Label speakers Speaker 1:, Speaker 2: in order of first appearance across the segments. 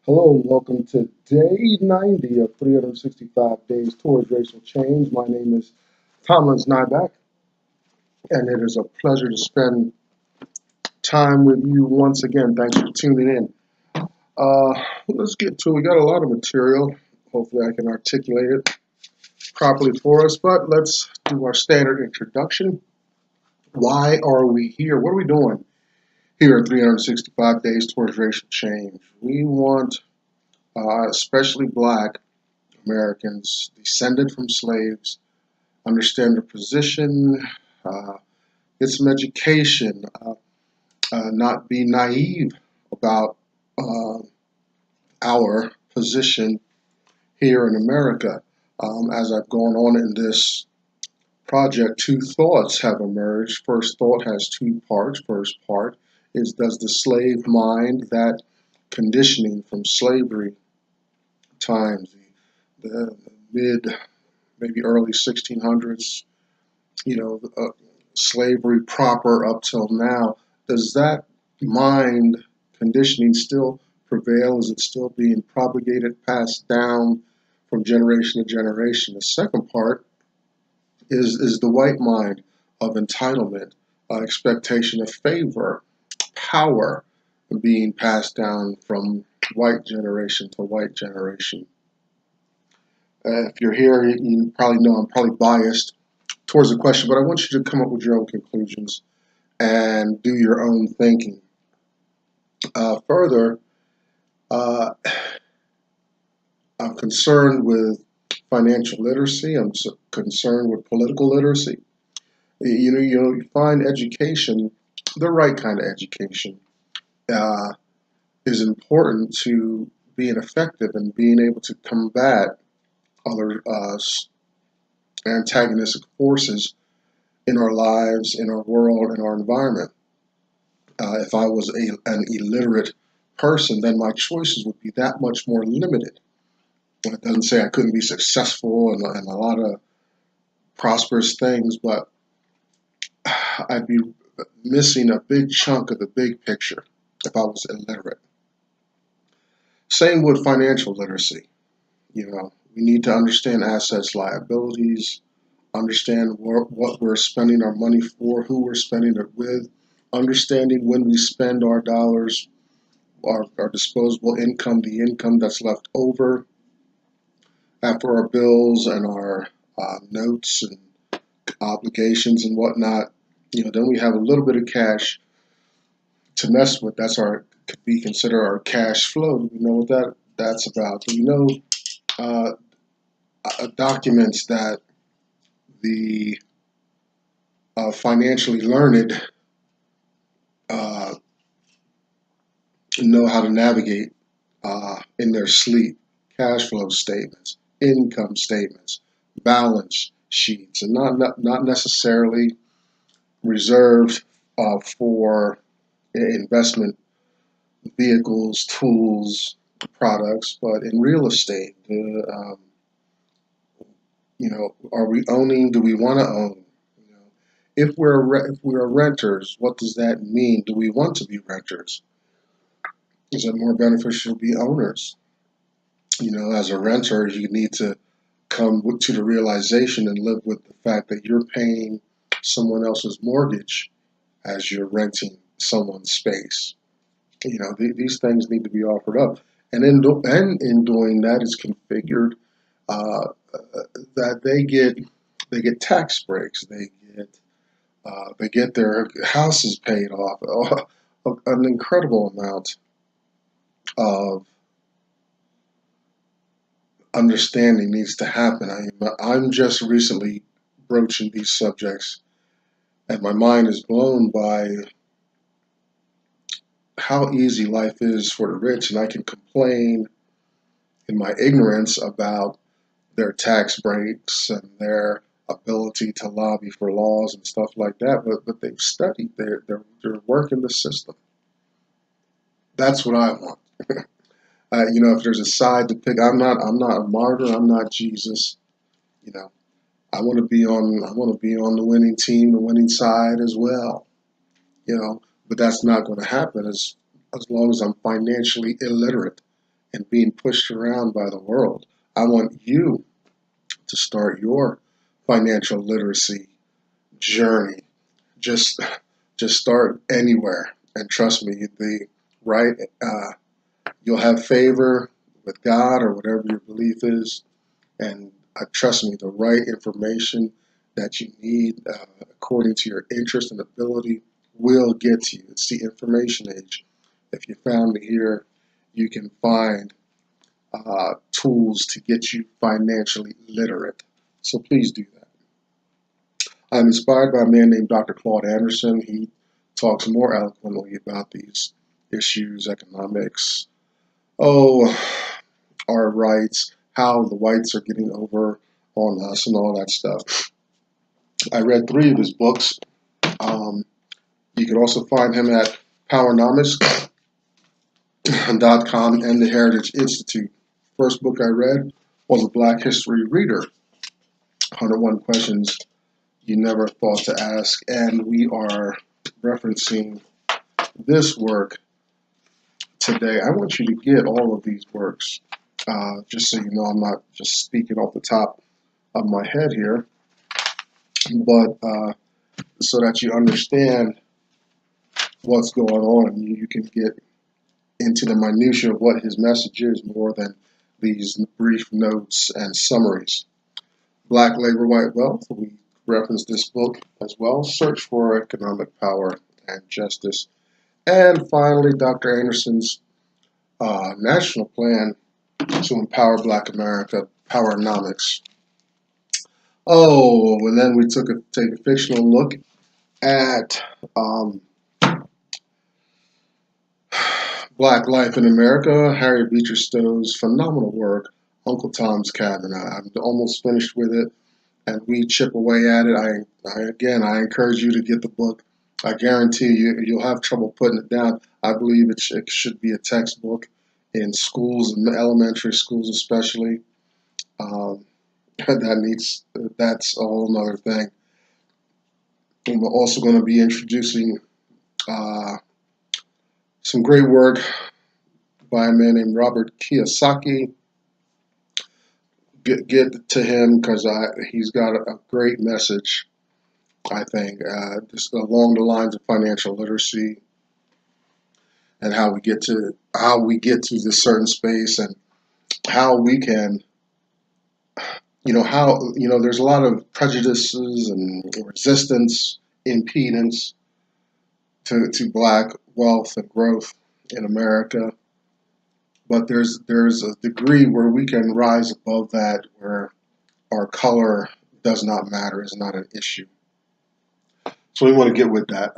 Speaker 1: Hello and welcome to day 90 of 365 Days Towards Racial Change. My name is Thomas Nyback, and it is a pleasure to spend time with you once again. Thanks for tuning in. Let's get to it. We got a lot of material. Hopefully I can articulate it properly for us, but let's do our standard introduction. Why are we here? What are we doing here at 365 Days Towards Racial Change? We want, especially Black Americans descended from slaves, understand their position, get some education, not be naive about our position here in America. As I've gone on in this project, two thoughts have emerged. First thought has two parts. First part is, does the slave mind, that conditioning from slavery times, the mid, maybe early 1600s, slavery proper up till now, does that mind conditioning still prevail? Is it still being propagated, passed down from generation to generation? The second part is the white mind of entitlement, expectation of favor, power being passed down from white generation to white generation. If you're here, you probably know I'm probably biased towards the question, but I want you to come up with your own conclusions and do your own thinking. Further, I'm concerned with financial literacy. I'm concerned with political literacy. You find education, the right kind of education, is important to being effective and being able to combat other antagonistic forces in our lives, in our world, in our environment. If I was an illiterate person, then my choices would be that much more limited. It doesn't say I couldn't be successful and a lot of prosperous things, but I'd be missing a big chunk of the big picture if I was illiterate. Same with financial literacy. We need to understand assets, liabilities, understand what we're spending our money for, who we're spending it with, understanding when we spend our dollars, our disposable income, the income that's left over after our bills and our notes and obligations and whatnot. Then we have a little bit of cash to mess with. Could be considered our cash flow. We know what that's about. Documents that the financially learned know how to navigate in their sleep. Cash flow statements, income statements, balance sheets, and not necessarily reserved for investment vehicles, tools, products, but in real estate. Are we owning? Do we want to own? If we're renters, what does that mean? Do we want to be renters? Is it more beneficial to be owners? As a renter, you need to come to the realization and live with the fact that you're paying someone else's mortgage as you're renting someone's space. These things need to be offered up, and in doing that, it's configured that they get tax breaks, they get their houses paid off. An incredible amount of understanding needs to happen. I'm just recently broaching these subjects, and my mind is blown by how easy life is for the rich, and I can complain in my ignorance about their tax breaks and their ability to lobby for laws and stuff like that, but they've studied, they're working the system. That's what I want. If there's a side to pick, I'm not a martyr, I'm not Jesus. I want to be on the winning team, the winning side as well. But that's not going to happen as long as I'm financially illiterate and being pushed around by the world. I want you to start your financial literacy journey. Just just start anywhere, and trust me, the right you'll have favor with God or whatever your belief is, and trust me, the right information that you need according to your interest and ability will get to you. It's the information age. If you found me here, you can find tools to get you financially literate. So please do that. I'm inspired by a man named Dr. Claude Anderson. He talks more eloquently about these issues, economics, our rights, how the whites are getting over on us, and all that stuff. I read 3 of his books. You can also find him at powernomics.com and the Heritage Institute. First book I read was a Black History Reader, 101 Questions You Never Thought to Ask, and we are referencing this work today. I want you to get all of these works, just so you know I'm not just speaking off the top of my head here, but so that you understand what's going on and you can get into the minutia of what his message is more than these brief notes and summaries. Black Labor, White Wealth, we reference this book as well. Search for Economic Power and Justice. And finally, Dr. Anderson's national plan to empower Black America, Powernomics. And then we take a fictional look at Black Life in America, Harriet Beecher Stowe's phenomenal work, Uncle Tom's Cabin. I'm almost finished with it, and we chip away at it. I encourage you to get the book. I guarantee you'll have trouble putting it down. I believe it should be a textbook in schools, and elementary schools especially. That's a whole nother thing. And we're also going to be introducing some great work by a man named Robert Kiyosaki. Get to him because he's got a great message, I think, just along the lines of financial literacy and how we get to this certain space, and how we can, there's a lot of prejudices and resistance, impedance to Black wealth and growth in America. But there's a degree where we can rise above that, where our color does not matter, is not an issue. So we want to get with that.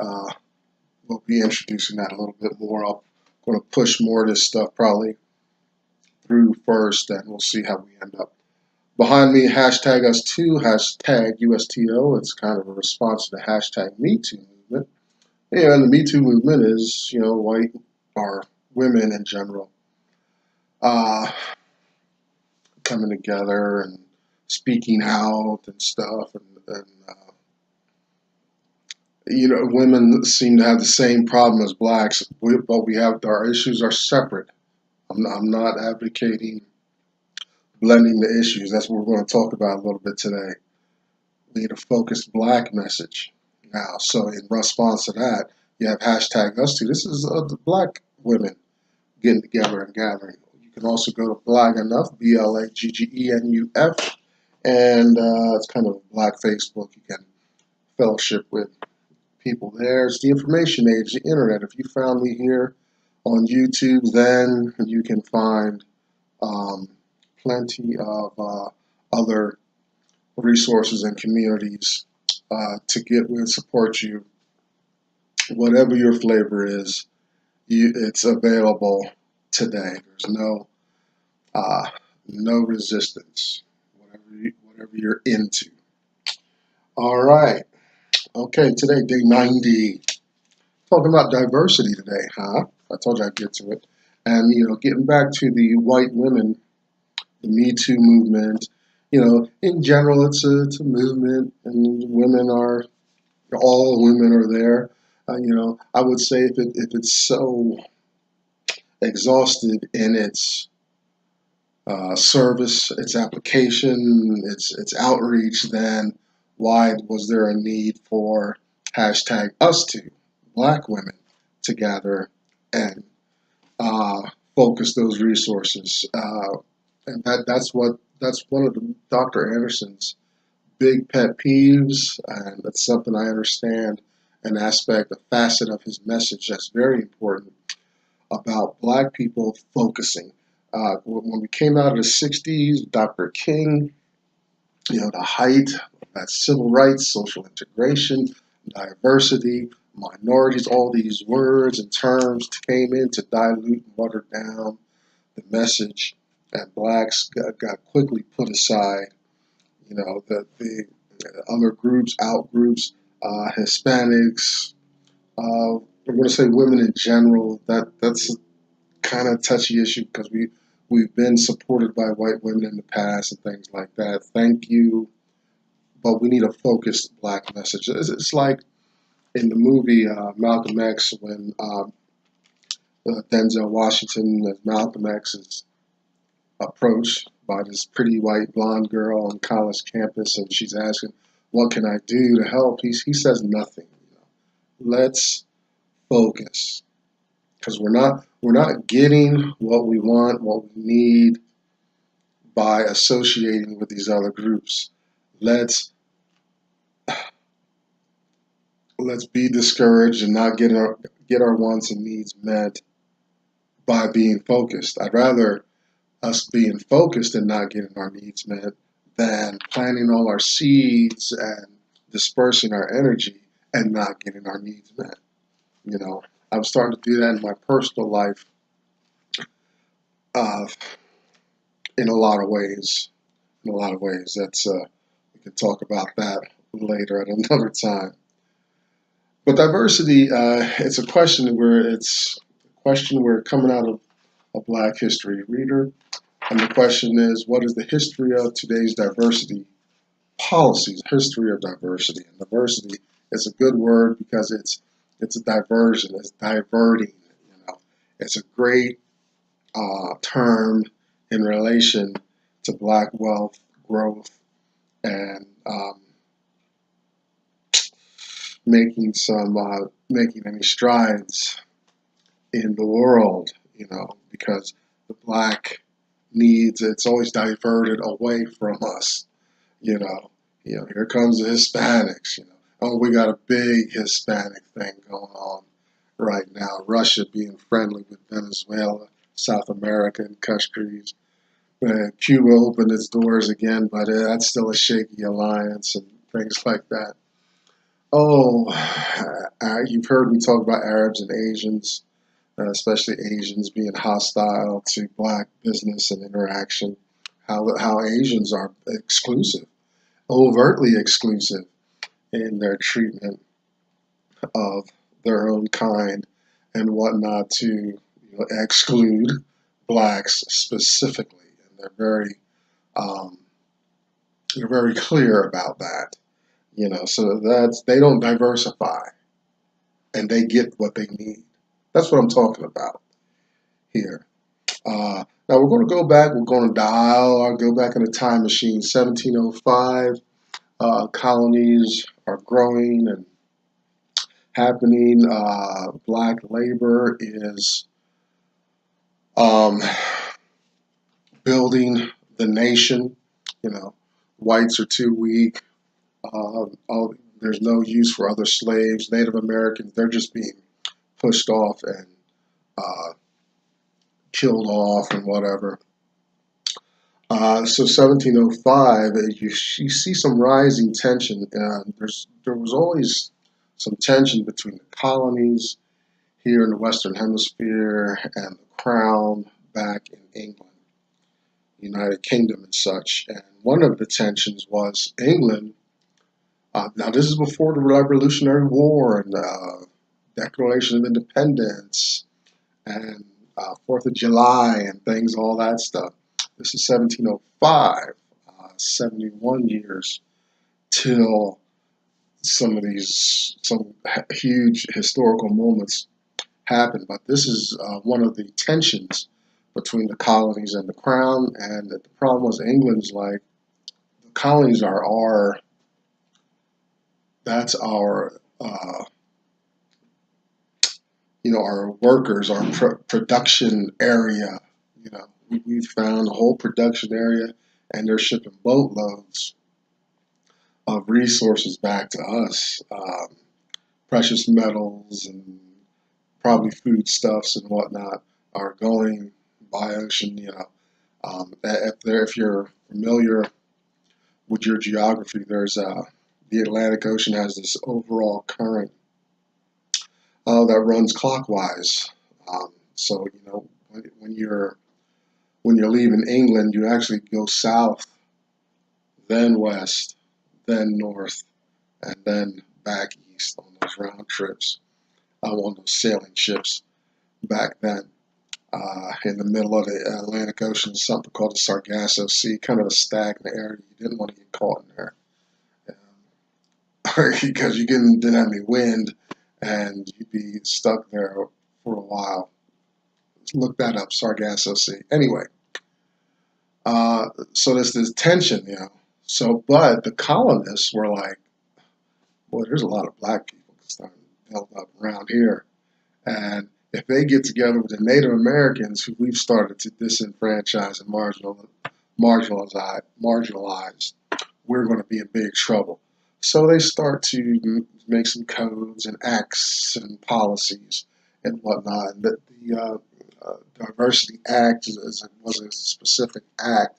Speaker 1: We'll be introducing that a little bit more. I'm going to push more of this stuff probably through first, and we'll see how we end up. Behind me, hashtag us too, hashtag USTO. It's kind of a response to the hashtag Me Too movement. And the Me Too movement is, white or women in general coming together and speaking out and stuff. And women seem to have the same problem as blacks, but our issues are separate. I'm not advocating blending the issues. That's what we're going to talk about a little bit today. We need a focused Black message now. So in response to that, you have hashtag us too. This is the Black women getting together and gathering. You can also go to Black Enough, BLAGGENUF, and it's kind of a Black Facebook. You can fellowship with people there. It's the information age, the internet. If you found me here on YouTube, then you can find plenty of other resources and communities to get with, support you. Whatever your flavor is, it's available today. There's no resistance. Whatever you're into. All right. Okay, today, day 90. Talking about diversity today, huh? I told you I'd get to it. And, getting back to the white women, the Me Too movement, in general, it's a movement, and all women are there. I would say if it's so exhausted in its service, its application, its outreach, then why was there a need for hashtag us two, black women, to gather and focus those resources? And that's one of Dr. Anderson's big pet peeves, and that's something I understand, an aspect, a facet of his message that's very important about black people focusing. When we came out of the 60s, Dr. King, the height of that civil rights, social integration, diversity, minorities, all these words and terms came in to dilute and water down the message, and blacks got quickly put aside. The other groups, out groups, Hispanics, we're going to say women in general. That's kind of touchy issue because we've been supported by white women in the past and things like that. Thank you, but we need a focused black message. It's like in the movie Malcolm X when Denzel Washington as Malcolm X is approached by this pretty white blonde girl on college campus, and she's asking, "What can I do to help?" He says nothing. Let's focus, because we're not getting what we want, what we need by associating with these other groups. Let's be discouraged and not get our wants and needs met by being focused. I'd rather us being focused and not getting our needs met than planting all our seeds and dispersing our energy and not getting our needs met. I'm starting to do that in my personal life uh, in a lot of ways. That's we can talk about that later at another time. But diversity, it's a question where coming out of a Black history reader, and the question is, what is the history of today's diversity policies? History of diversity, and diversity is a good word because it's a diversion, it's diverting. It's a great term in relation to Black wealth growth and making any strides in the world, because the Black needs, it's always diverted away from us. Here comes the Hispanics. Oh, we got a big Hispanic thing going on right now. Russia being friendly with Venezuela, South American countries. Cuba opened its doors again, but that's still a shaky alliance and things like that. Oh, you've heard me talk about Arabs and Asians, especially Asians being hostile to Black business and interaction. How Asians are exclusive, overtly exclusive in their treatment of their own kind and whatnot to exclude Blacks specifically, and they're very clear about that. So they don't diversify, and they get what they need. That's what I'm talking about here. Now we're going to go back. We're going to go back in the time machine. 1705. Colonies are growing and happening. Black labor is building the nation. Whites are too weak. There's no use for other slaves. Native Americans, they're just being pushed off and killed off and whatever. So 1705, you see some rising tension. There was always some tension between the colonies here in the Western Hemisphere and the Crown back in England, United Kingdom and such. And one of the tensions was England. Now this is before the Revolutionary War and Declaration of Independence and 4th of July and things, all that stuff. This is 1705, 71 years till some huge historical moments happen. But this is one of the tensions between the colonies and the crown. And the problem was England's like, the colonies are that's our, our workers, our production area. We've found a whole production area, and they're shipping boatloads of resources back to us, precious metals and probably foodstuffs and whatnot are going by ocean. If you're familiar with your geography, there's the Atlantic Ocean has this overall current that runs clockwise. So when you're leaving England, you actually go south, then west, then north, and then back east on those round trips. On those sailing ships back then. In the middle of the Atlantic Ocean, something called the Sargasso Sea, kind of a stagnant area. You didn't want to get caught in there because you didn't have any wind, and you'd be stuck there for a while. Look that up, Sargasso Sea. Anyway, so there's this tension, So, but the colonists were like, boy, there's a lot of black people starting to build up around here. And if they get together with the Native Americans, who we've started to disenfranchise and marginalize, we're going to be in big trouble. So they start to make some codes and acts and policies and whatnot. And the Diversity Act was a specific act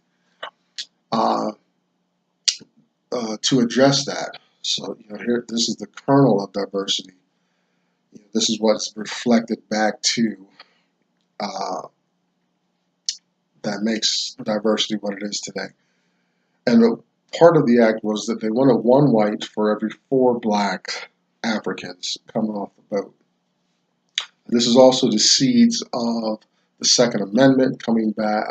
Speaker 1: to address that. So here, this is the kernel of diversity. This is what's reflected back to that makes diversity what it is today. And part of the act was that they wanted one white for every 4 black Africans coming off the boat. And this is also the seeds of the Second Amendment coming back,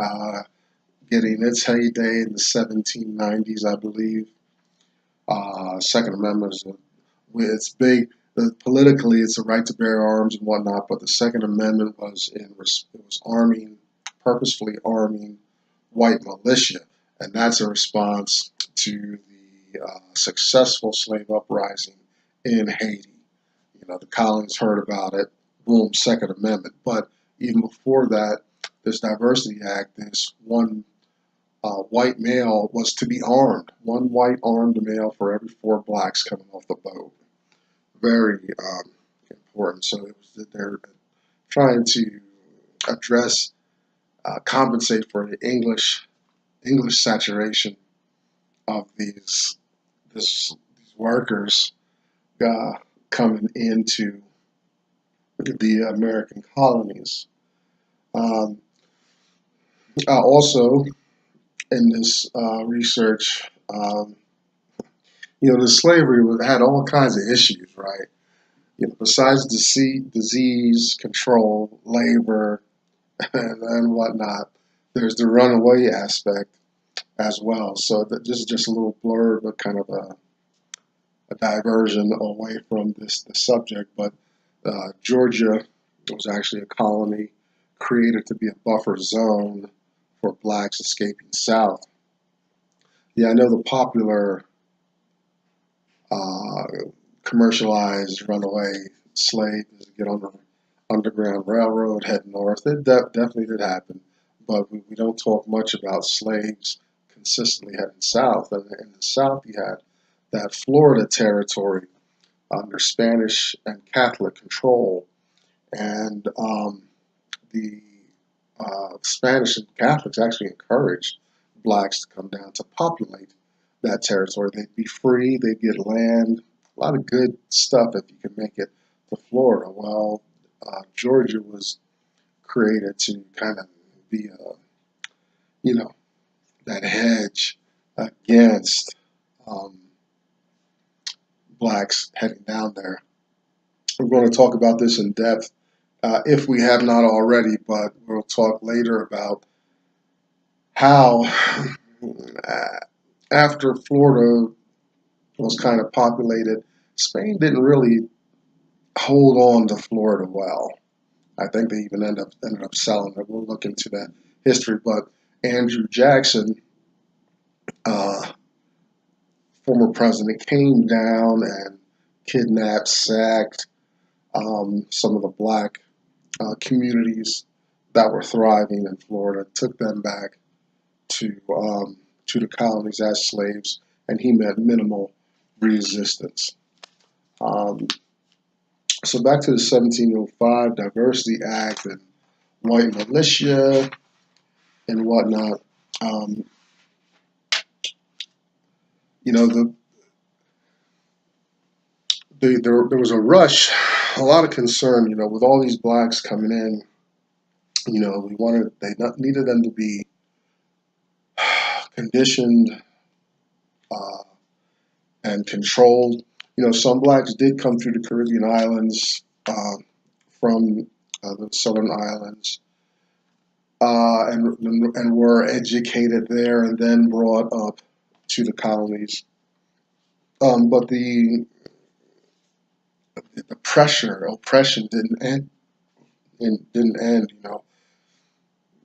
Speaker 1: getting its heyday in the 1790s, I believe. Second Amendment it's big. Politically, it's a right to bear arms and whatnot, but the Second Amendment was purposefully arming white militia, and that's a response to the successful slave uprising in Haiti. The colonies heard about it, boom, Second Amendment. But even before that, this Diversity Act, this one white male was to be armed, one white armed male for every 4 blacks coming off the boat. Very important. So it was that they're trying to address, compensate for the English saturation of these workers coming into the American colonies. Also, in this research, the slavery had all kinds of issues, right? Besides disease control, labor, and whatnot, there's the runaway aspect as well. So this is just a little blurb, but kind of a diversion away from the subject. But Georgia was actually a colony created to be a buffer zone for blacks escaping south. Yeah, I know the popular commercialized runaway slave is to get on the Underground Railroad, head north. It definitely did happen, but we don't talk much about slaves consistently heading south. And in the south, you had that Florida territory under Spanish and Catholic control, and the Spanish and Catholics actually encouraged blacks to come down to populate that territory. They'd be free, they'd get land, a lot of good stuff if you could make it to Florida. Well, Georgia was created to kind of be that hedge against blacks heading down there. We're going to talk about this in depth if we have not already, but we'll talk later about how after Florida was kind of populated, Spain didn't really hold on to Florida well. I think they even ended up selling it. We'll look into that history. But Andrew Jackson, uh, former president, came down and kidnapped, sacked some of the black communities that were thriving in Florida, took them back to the colonies as slaves, and he met minimal resistance. Um, so back to the 1705 Diversity Act and white militia and whatnot. Um, you know, there was a rush, a lot of concern. You know, with all these blacks coming in. You know, needed them to be conditioned uh, and controlled. You know, some blacks did come through the Caribbean islands from the southern islands and were educated there and then brought up to the colonies. But the oppression didn't end. Didn't end. You know,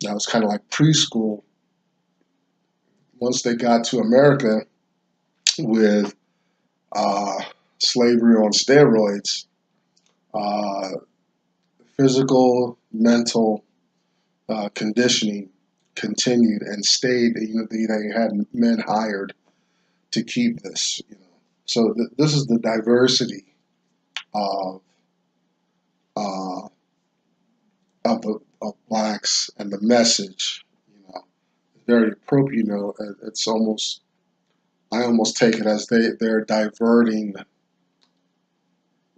Speaker 1: that was kind of like preschool. Once they got to America with uh, slavery on steroids, uh, physical, mental conditioning continued and stayed. You know, they had men hired to keep this. You know, so this is the diversity of uh, of blacks and the message. You know, very appropriate. You know, it's almost I almost take it as they're diverting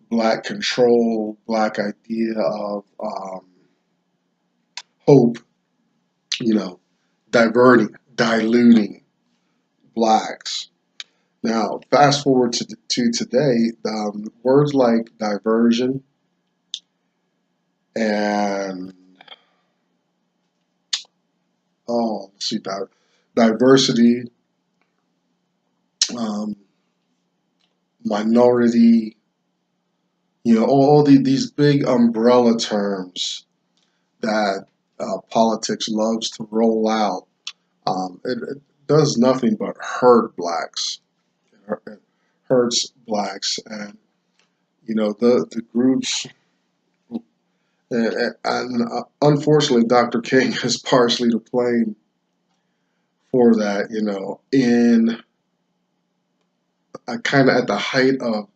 Speaker 1: black control, black idea of hope. You know, diluting blacks. Now, fast forward to today, words like diversion and let's see, diversity, um, minority, you know, all these big umbrella terms that politics loves to roll out. It does nothing but hurt blacks. It hurts blacks, and you know the groups. And unfortunately, Dr. King is partially to blame for that. You know, in kind of at the height of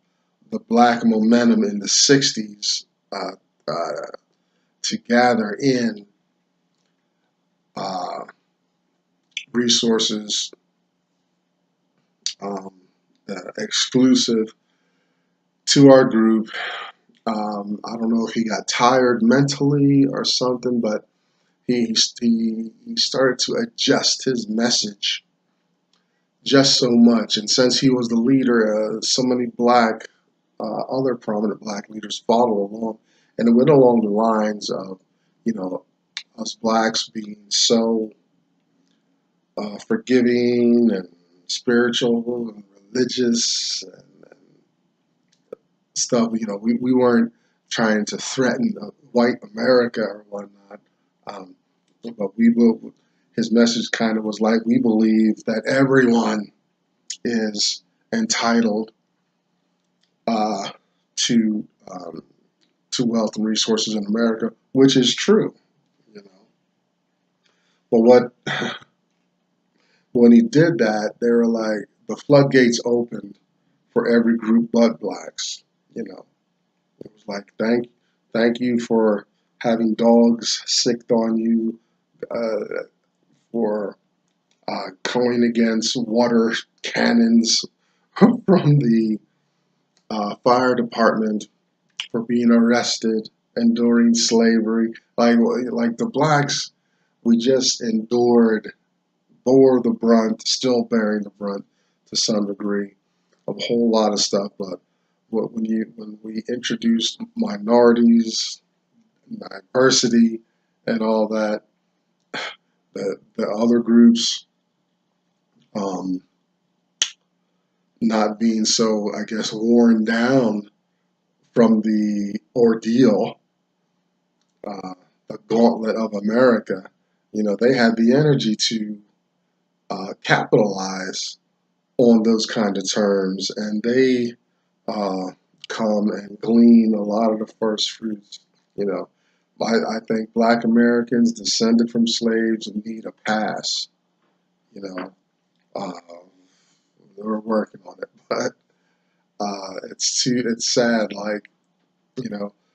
Speaker 1: the black momentum in the '60s, uh, uh, to gather in uh, resources um, exclusive to our group. I don't know if he got tired mentally or something, but he started to adjust his message just so much. And since he was the leader, so many other prominent black leaders followed along, and it went along the lines of, you know, us blacks being so forgiving and spiritual and religious and stuff. You know, we weren't trying to threaten white America or whatnot. Um, but his message kind of was like, we believe that everyone is entitled uh, to to wealth and resources in America, which is true, you know. But when he did that, they were like the floodgates opened for every group but blacks. You know, it was like thank you for having dogs sicked on you, for going against water cannons from the fire department, for being arrested, enduring slavery. Like the blacks, we just bore the brunt, still bearing the brunt to some degree of a whole lot of stuff. But when we introduced minorities, diversity, and all that, the other groups um, not being so, I guess, worn down from the ordeal, the gauntlet of America, they had the energy to capitalize on those kind of terms, and they come and glean a lot of the first fruits. You know, I think Black Americans descended from slaves need a pass. You know, uh, we're working on it, but it's sad. Like,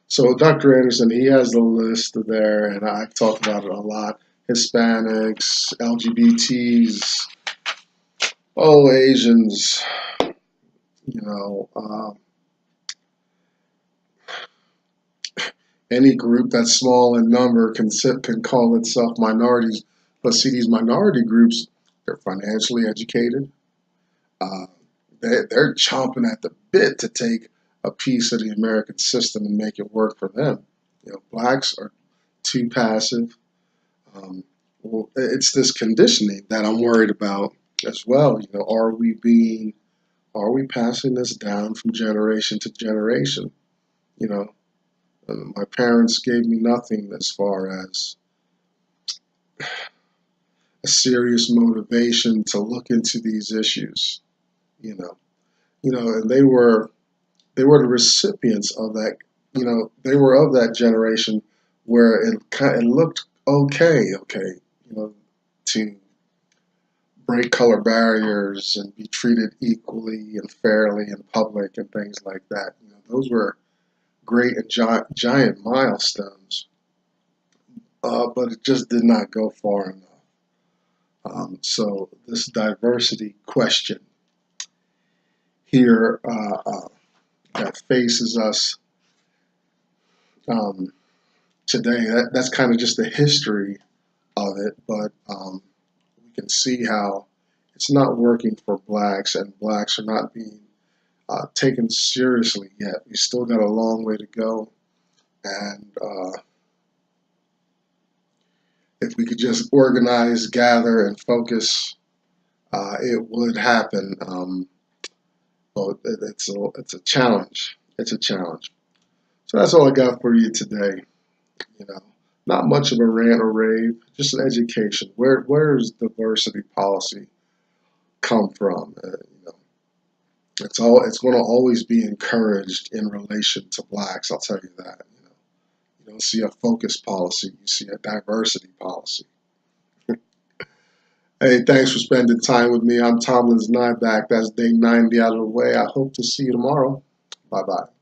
Speaker 1: so Dr. Anderson, he has the list there, and I've talked about it a lot. Hispanics, LGBTs, Asians, you know, any group that's small in number can call itself minorities. But see, these minority groups, they're financially educated. Uh, they're chomping at the bit to take a piece of the American system and make it work for them. Blacks are too passive. Well, it's this conditioning that I'm worried about as well. Are we passing this down from generation to generation? You know, my parents gave me nothing as far as a serious motivation to look into these issues. You know, and they were the recipients of that. They were of that generation where it looked okay, to break color barriers and be treated equally and fairly in public and things like that. Those were great and giant milestones, but it just did not go far enough. So this diversity question here that faces us um, today, that's kind of just the history of it, but we can see how it's not working for blacks, and blacks are not being taken seriously yet. We still got a long way to go, and if we could just organize, gather, and focus, it would happen. But it's a challenge. It's a challenge. So that's all I got for you today. You know, not much of a rant or rave, just an education. Where's diversity policy come from? It's going to always be encouraged in relation to blacks. I'll tell you that. You don't see a focus policy. You see a diversity policy. Hey, thanks for spending time with me. I'm Tomlin's Nyback. That's day 90 out of the way. I hope to see you tomorrow. Bye-bye.